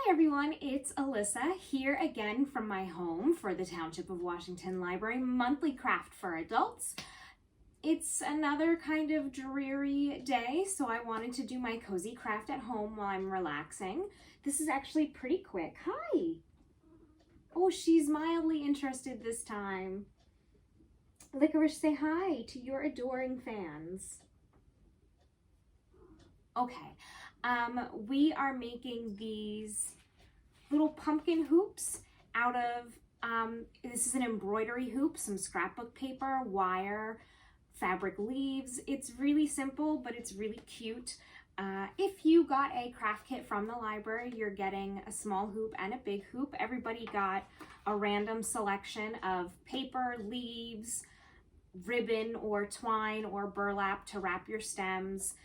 Hi everyone, it's Alyssa here again from my home for the Township of Washington Library monthly craft for adults. It's another kind of dreary day, so I wanted to do my cozy craft at home while I'm relaxing. This is actually pretty quick. Hi! Oh, she's mildly interested this time. Licorice, say hi to your adoring fans. Okay, we are making these little pumpkin hoops out of, this is an embroidery hoop, some scrapbook paper, wire, fabric leaves. It's really simple, but it's really cute. If you got a craft kit from the library, you're getting a small hoop and a big hoop. Everybody got a random selection of paper, leaves, ribbon or twine or burlap to wrap your stems.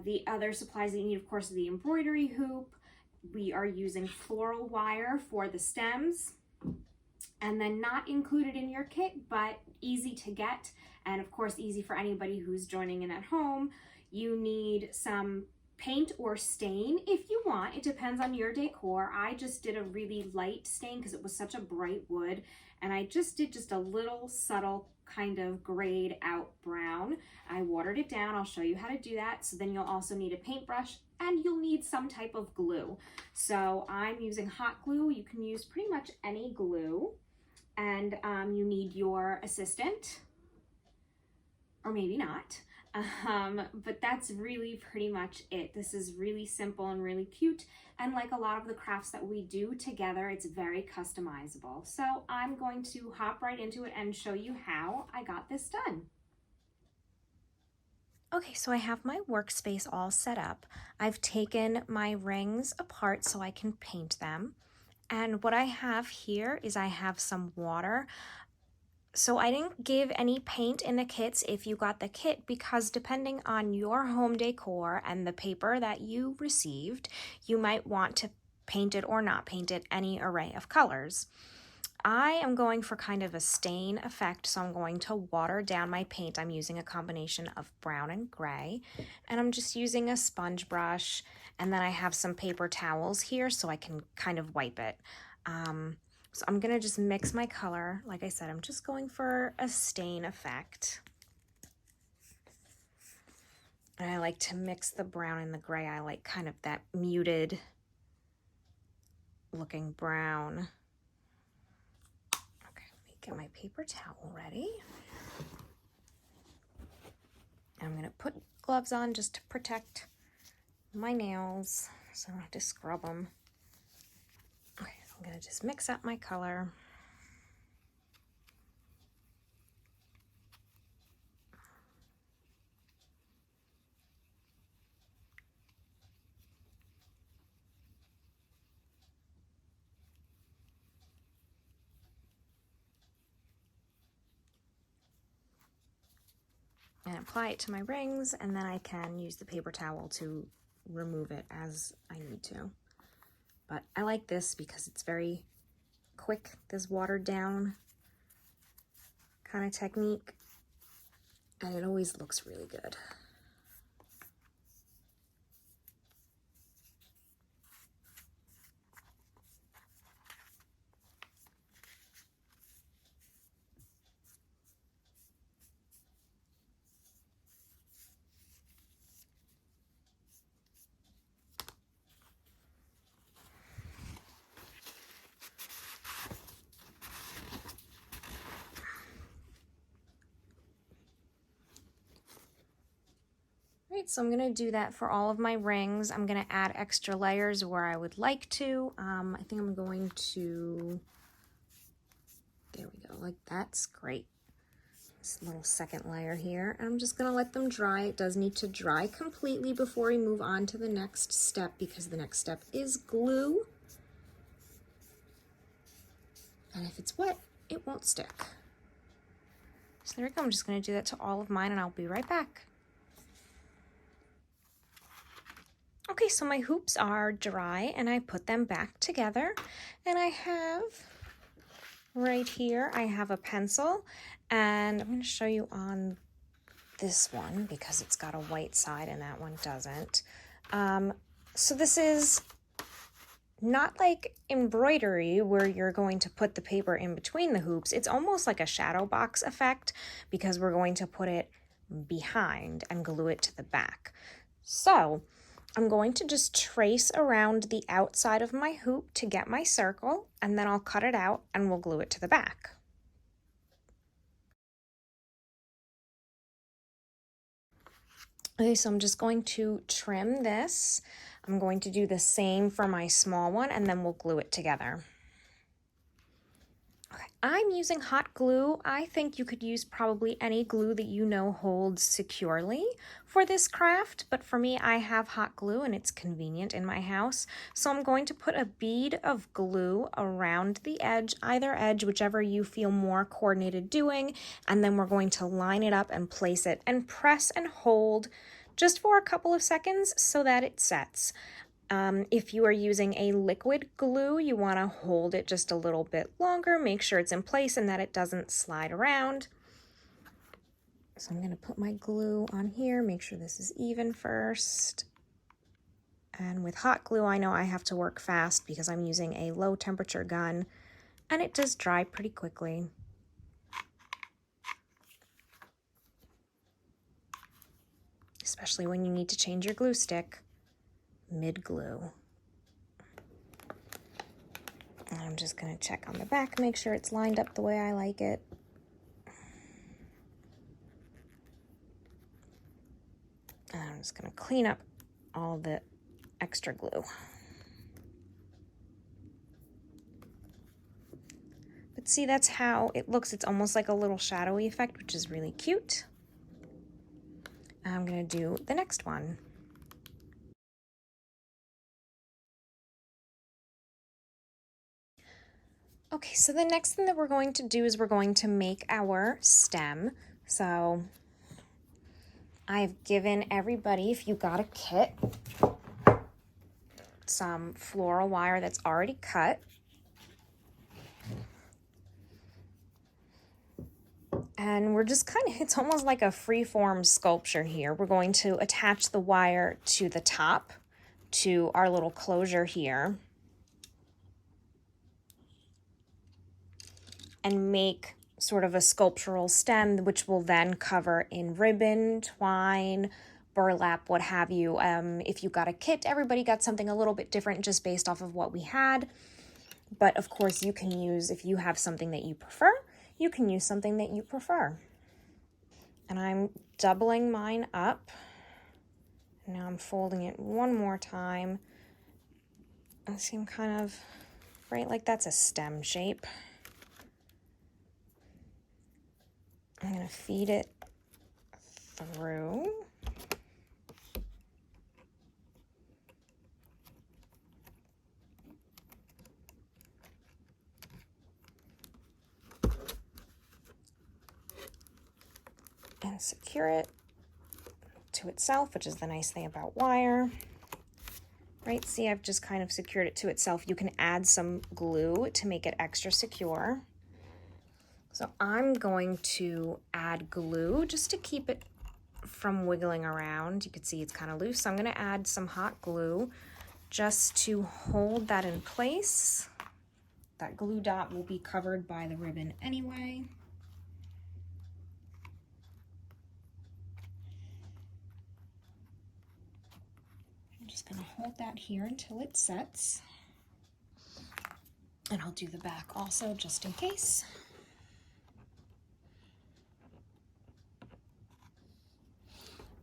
The other supplies that you need, of course, are the embroidery hoop. We are using floral wire for the stems, and then not included in your kit, but easy to get, and of course easy for anybody who's joining in at home. You need some paint or stain if you want. It depends on your decor. I just did a really light stain because it was such a bright wood, and I just did a little subtle kind of grayed out brown. I watered it down. I'll show you how to do that. So then you'll also need a paintbrush and you'll need some type of glue. So I'm using hot glue. You can use pretty much any glue, and you need your assistant, or maybe not. But that's really pretty much it. This is really simple and really cute. And like a lot of the crafts that we do together, it's very customizable. So I'm going to hop right into it and show you how I got this done. Okay, so I have my workspace all set up. I've taken my rings apart so I can paint them. And what I have here is I have some water. So I didn't give any paint in the kits if you got the kit, because depending on your home decor and the paper that you received, you might want to paint it or not paint it any array of colors. I am going for kind of a stain effect, so I'm going to water down my paint. I'm using a combination of brown and gray, and I'm just using a sponge brush, and then I have some paper towels here so I can kind of wipe it. So I'm gonna just mix my color. Like I said, I'm just going for a stain effect. And I like to mix the brown and the gray. I like kind of that muted looking brown. Okay, let me get my paper towel ready. I'm gonna put gloves on just to protect my nails so I don't have to scrub them. Okay, so I'm gonna just mix up my color. And apply it to my rings, and then I can use the paper towel to remove it as I need to. But I like this because it's very quick, this watered down kind of technique, and it always looks really good. Right, so I'm gonna do that for all of my rings. I'm gonna add extra layers where I would like to. I think I'm going to, there we go, like that's great. This little second layer here, and I'm just gonna let them dry. It does need to dry completely before we move on to the next step, because the next step is glue. And if it's wet, it won't stick. So there we go, I'm just gonna do that to all of mine, and I'll be right back. Okay, so my hoops are dry, and I put them back together, and I have right here, I have a pencil, and I'm going to show you on this one because it's got a white side and that one doesn't. So this is not like embroidery where you're going to put the paper in between the hoops. It's almost like a shadow box effect because we're going to put it behind and glue it to the back. So I'm going to just trace around the outside of my hoop to get my circle, and then I'll cut it out and we'll glue it to the back. Okay, so I'm just going to trim this. I'm going to do the same for my small one, and then we'll glue it together. Okay, I'm using hot glue. I think you could use probably any glue that you know holds securely for this craft, but for me, I have hot glue and it's convenient in my house. So I'm going to put a bead of glue around the edge, either edge, whichever you feel more coordinated doing, and then we're going to line it up and place it and press and hold just for a couple of seconds so that it sets. If you are using a liquid glue, you want to hold it just a little bit longer, make sure it's in place and that it doesn't slide around. So I'm going to put my glue on here, make sure this is even first. And with hot glue, I know I have to work fast because I'm using a low temperature gun and it does dry pretty quickly. Especially when you need to change your glue stick mid-glue. And I'm just going to check on the back, make sure it's lined up the way I like it. And I'm just going to clean up all the extra glue. But see, that's how it looks. It's almost like a little shadowy effect, which is really cute. I'm going to do the next one. Okay, so the next thing that we're going to do is we're going to make our stem. So I've given everybody, if you got a kit, some floral wire that's already cut. And we're just kind of, it's almost like a free-form sculpture here. We're going to attach the wire to the top, to our little closure here, and make sort of a sculptural stem, which will then cover in ribbon, twine, burlap, what have you. If you got a kit, everybody got something a little bit different just based off of what we had. But of course you can use, if you have something that you prefer, you can use something that you prefer. And I'm doubling mine up. Now I'm folding it one more time. I see I'm kind of, right, like that's a stem shape. I'm going to feed it through. And secure it to itself, which is the nice thing about wire. Right, see, I've just kind of secured it to itself. You can add some glue to make it extra secure. So I'm going to add glue just to keep it from wiggling around. You can see it's kind of loose. So I'm going to add some hot glue just to hold that in place. That glue dot will be covered by the ribbon anyway. I'm just going to hold that here until it sets. And I'll do the back also just in case.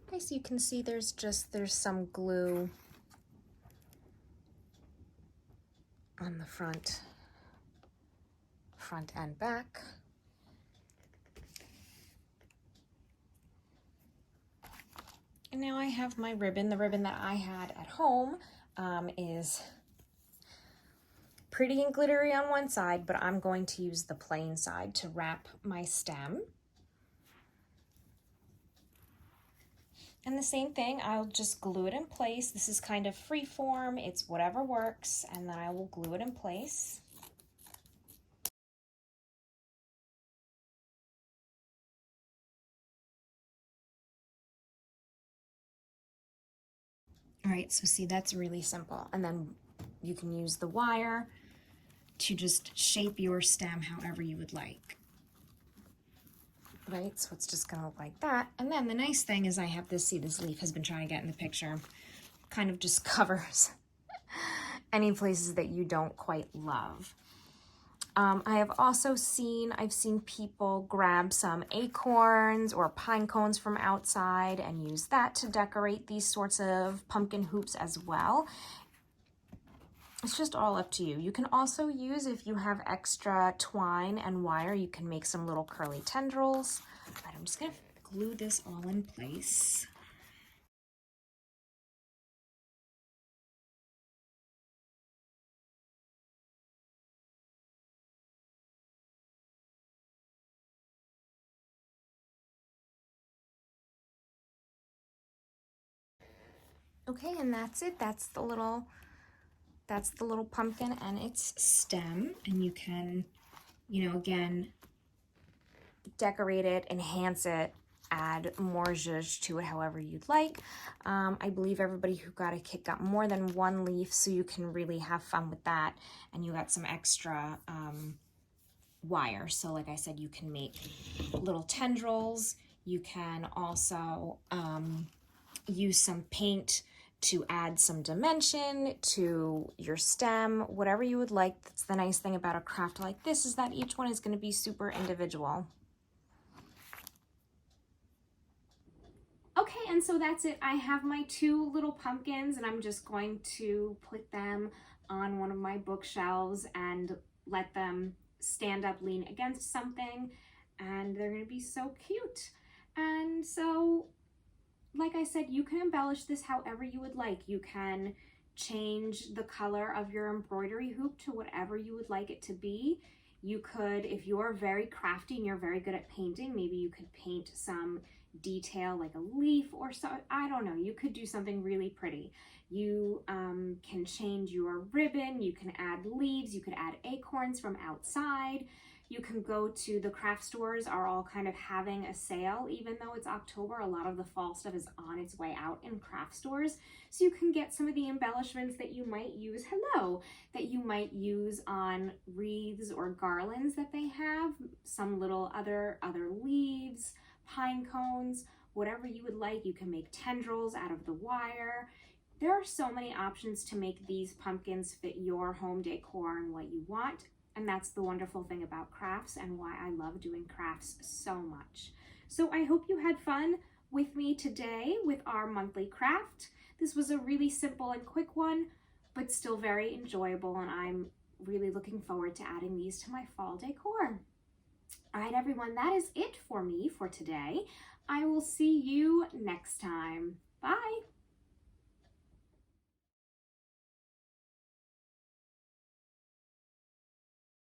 Okay, so you can see there's some glue on the front and back. And now I have my ribbon. The ribbon that I had at home is pretty and glittery on one side, but I'm going to use the plain side to wrap my stem. And the same thing, I'll just glue it in place. This is kind of free form, it's whatever works, and then I will glue it in place. All right, so see, that's really simple. And then you can use the wire to just shape your stem however you would like. Right, so it's just gonna look like that. And then the nice thing is I have this, see, this leaf has been trying to get in the picture, kind of just covers any places that you don't quite love. I have also seen, I've seen people grab some acorns or pine cones from outside and use that to decorate these sorts of pumpkin hoops as well. It's just all up to you. You can also use, if you have extra twine and wire, you can make some little curly tendrils. But I'm just gonna glue this all in place. Okay, and that's it. That's the little pumpkin and its stem. And you can, you know, again, decorate it, enhance it, add more zhuzh to it however you'd like. I believe everybody who got a kit got more than one leaf, so you can really have fun with that. And you got some extra wire. So like I said, you can make little tendrils. You can also use some paint to add some dimension to your stem, whatever you would like. That's the nice thing about a craft like this, is that each one is going to be super individual. Okay, and so that's it. I have my two little pumpkins, and I'm just going to put them on one of my bookshelves and let them stand up, lean against something, and they're going to be so cute. And so, like I said, you can embellish this however you would like. You can change the color of your embroidery hoop to whatever you would like it to be. You could, if you're very crafty and you're very good at painting, maybe you could paint some detail like a leaf or so, I don't know, you could do something really pretty. You can change your ribbon, you can add leaves, you could add acorns from outside. You can go to the craft stores, are all kind of having a sale. Even though it's October, a lot of the fall stuff is on its way out in craft stores. So you can get some of the embellishments that you might use, that you might use on wreaths or garlands that they have. Some little other leaves, pine cones, whatever you would like. You can make tendrils out of the wire. There are so many options to make these pumpkins fit your home decor and what you want. And that's the wonderful thing about crafts and why I love doing crafts so much. So I hope you had fun with me today with our monthly craft. This was a really simple and quick one, but still very enjoyable, and I'm really looking forward to adding these to my fall decor. All right, everyone, that is it for me for today. I will see you next time. Bye.